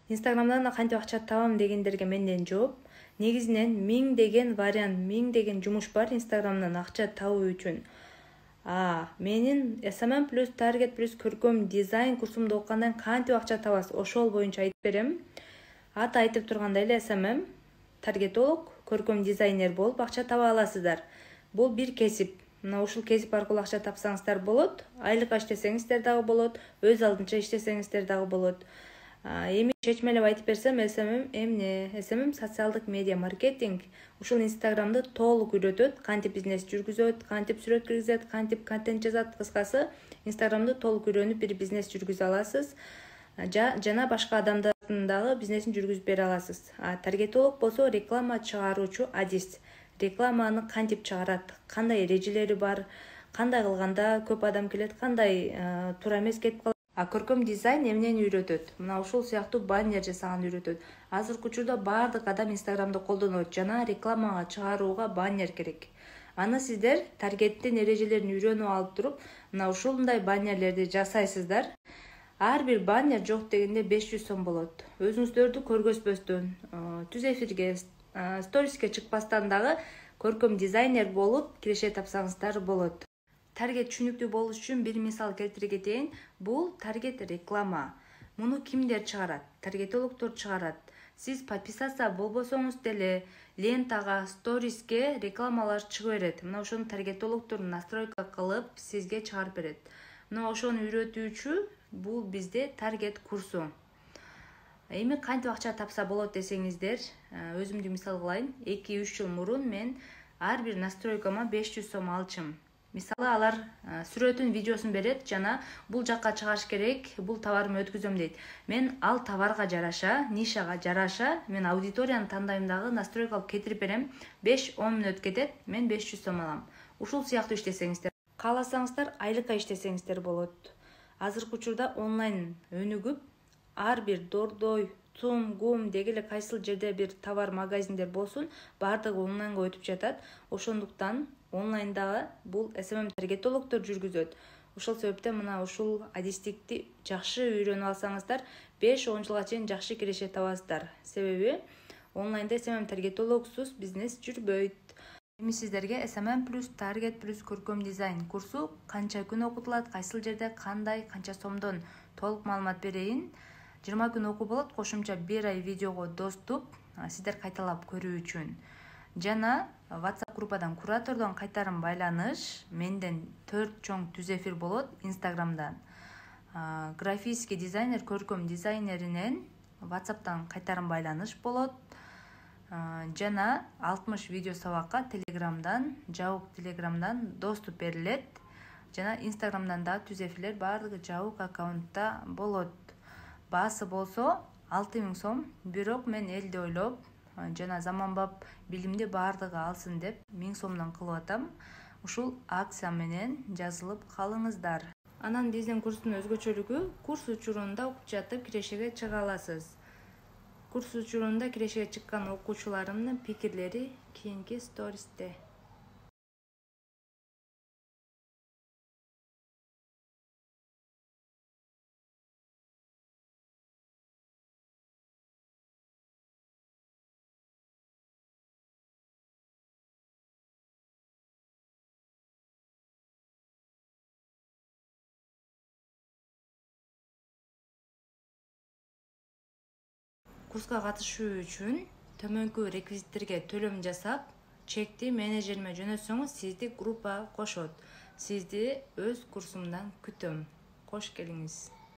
Инстаграмдан кантип акча табам дегендерге менден жооп. Негизинен 1000 деген вариант, 1000 деген жумуш бар Инстаграмдан акча табуу үчүн. Менин SMM плюс таргет плюс көркөм дизайн курсумду окугандан кантип акча табасыз, ошол боюнча айтып берем. Аты айтып тургандай эле SMM, таргетолог, көркөм дизайнер болуп акча таба аласыздар. Бул бир кесип. Мына ушул кесип аркылуу акча тапсаңыздар болот. Айлыкка иштесеңиздер дагы болот, өз алдынча иштесеңиздер дагы болот. Эми чечмелеп айтып берсем, SMM эмне? SMM социалдык медиа маркетинг. Ушул Инстаграмды толук үйрөтөт, кантип бизнес жүргүзөт, кантип сүрөт киргизет, кантип контент жазат. Кыскасы, Инстаграмды толук үйрөнүп бир бизнес жүргүзө аласыз. Жана башка адамдардын дагы бизнесин жүргүзүп бере аласыз. Таргетолог болсо реклама чыгаруучу адис. Рекламаны кантип чыгарат, кандай эрежелери бар, кандай кылганда көп адам келет, кандай туура эмес кетип калат. Көркөм дизайн эмнени үйрөтөт? Мына ушул сыяктуу баннер жасаганды үйрөтөт. Азыркы учурда баардык адам Инстаграмды колдонот жана рекламага чыгарууга баннер керек. Аны сиздер таргеттин эрежелерин үйрөнүп алып туруп, мына ушундай баннерлерди жасайсыздар. Ар бир баннер жок дегенде 500 сом болот. Өзүңүздөрдү көргөзбөстөн, түз эфирге, сториске чыкпастан дагы көркөм дизайнер болуп киреше тапсаңыздар болот. Таргет түшүнүктүү болуш үчүн бир мисал келтире кетейин. Бул таргет реклама. Муну кимдер чыгарат? Таргетологдор чыгарат. Сиз подписаться болбосоңуз деле лентага, сториске рекламалар чыга берет. Мына ошону таргетологдор настройка кылып сизге чыгарып берет. Мына ошону үйрөтүүчү бул бизде таргет курсу. Эми кантип акча тапса болот десеңиздер, өзүмдү мисал кылайын. 2-3 жыл мурун мен ар бир настройкама 500 сом алчым. Мисалы алар сүрөтүн, видеосун берет жана бул жакка чыгаш керек, бул товарымы өткүзөм дейт. Мен ал товарга жараша, нишага жараша, мен аудиторияны тандайм дагы настройка алып кетирип берем. 5-10 мүнөт кетет, мен 500 сом алам. Ушул сыяктуу иштесеңиздер, кааласаңыздар айлыкка иштесеңиздер болот. Азыркы учурда онлайн өнүгүп, ар бир дордой, ЦУМ, ГУМ дегеле кайсыл жерде бир товар магазиндер болсун, баардыгы онлайнга өтүп жатат. Ошондуктан онлайндагы бул SMM таргетологдор жүргүзөт. Ошол себептен мына ушул адистикти жакшы үйрөнүп алсаңыздар, 5-10 жылга чейин жакшы киреше табасыздар. Себеби онлайнда SMM таргетологсуз бизнес жүрбөйт. Эми сиздерге SMM плюс таргет плюс көркөм дизайн курсу канча күн окутулат, кайсыл жерде, кандай, канча сомдон толук маалымат берейин. 20 күн окуу болот, кошумча 1 ай видеого доступ, сиздер кайталап көрүү үчүн. Жана WhatsApp группадан куратордон кайтарым байланыш, менден 4 чоң түз эфир болот Инстаграмдан. Графический дизайнер, көркөм дизайнеринен WhatsApp'тан кайтарым байланыш болот. Жана 60 видео сабакка Телеграмдан, жабык Телеграмдан доступ берилет. Жана Инстаграмдан да түз эфирлер баардыгы жабык аккаунтта болот. Баасы болсо 6000 сом, бирок мен элди ойлоп, жана заманбап билимди баардыгы алсын деп 1000 сомдон кылып атам. Ушул акция менен жазылып калыңыздар. Анан биздин курстун өзгөчөлүгү, курс учурунда окуп жатып кирешеге чыга аласыз. Курс учурунда кирешеге чыккан окуучуларымдын пикирлери кийинки стористе. Курска катышуу үчүн төмөнкү реквизиттерге төлөм жасап, чекти менеджериме жөнөтсөңүз, сизди группага кошот. Сизди өз курсумдан күтөм. Кош келиңиз.